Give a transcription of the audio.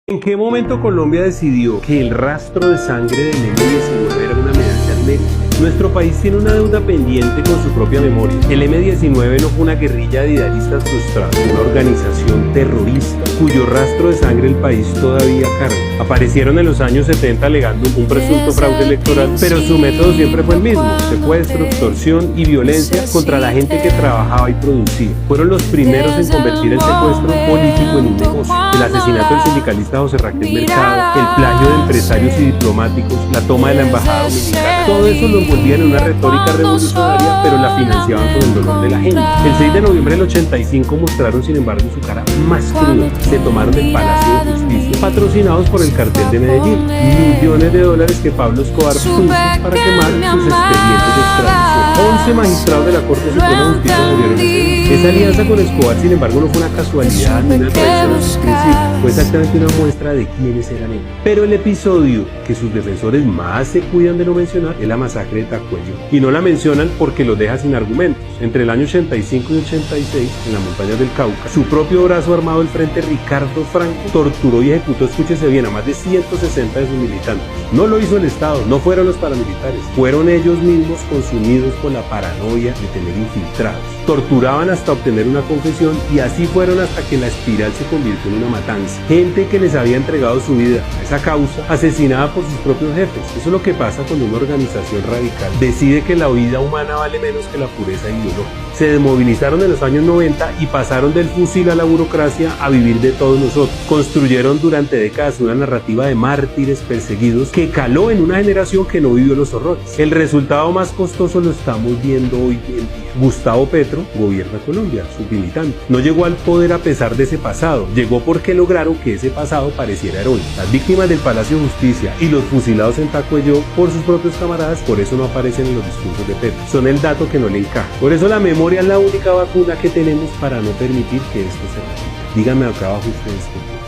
¿En qué momento Colombia decidió que el rastro de sangre del M-19 era una medalla al mérito? Nuestro país tiene una deuda pendiente con su propia memoria. El M-19 no fue una guerrilla de idealistas frustrados, una organización terrorista cuyo rastro de sangre el país todavía carga. Aparecieron en los años 70 alegando un presunto fraude electoral, pero su método siempre fue el mismo: secuestro, extorsión y violencia contra la gente que trabajaba y producía. Fueron los primeros en convertir el secuestro político en un negocio. El asesinato del sindicalista José Raquel Mercado, el plagio de empresarios y diplomáticos, la toma de la embajada dominicana, todo eso lo envolvían en una retórica revolucionaria, pero la financiaban con el dolor de la gente. El 6 de noviembre del 85 mostraron sin embargo su cara más cruda. Se tomaron el Palacio de Justicia, patrocinados por el cartel de Medellín. Millones de dólares que Pablo Escobar puso para quemar sus expedientes de extradición. 11 magistrados de la Corte Suprema de Justicia murieron ese día. Esa alianza con Escobar, sin embargo, no fue una casualidad ni una traición a sus principios. Fue exactamente una muestra de quiénes eran ellos. Pero el episodio que sus defensores más se cuidan de no mencionar es la masacre de Tacuello. Y no la mencionan porque los deja sin argumentos. Entre el año 85 y 86, en las montañas del Cauca, su propio brazo armado del Frente Ricardo Franco torturó y ejecutó, escúchese bien, a más de 160 de sus militantes. No lo hizo el Estado, no fueron los paramilitares, fueron ellos mismos consumidos por la paranoia de tener infiltrados. Torturaban hasta obtener una confesión y así fueron hasta que la espiral se convirtió en una matanza. Gente que les había entregado su vida a esa causa, asesinada por sus propios jefes. Eso es lo que pasa cuando una organización radical decide que la vida humana vale menos que la pureza ideológica. Se desmovilizaron en los años 90 y pasaron del fusil a la burocracia a vivir de todos nosotros. Construyeron durante décadas una narrativa de mártires perseguidos que caló en una generación que no vivió los horrores. El resultado más costoso lo estamos viendo hoy en día. Gustavo Petro gobierna Colombia, sus militantes. No llegó al poder a pesar de ese pasado, llegó porque lograron que ese pasado pareciera heroico. Las víctimas del Palacio de Justicia y los fusilados en Tacuello por sus propios camaradas, por eso no aparecen en los discursos de Petro. Son el dato que no le encaja. Por eso la memoria es la única vacuna que tenemos para no permitir que esto se repita. Díganme acá abajo ustedes.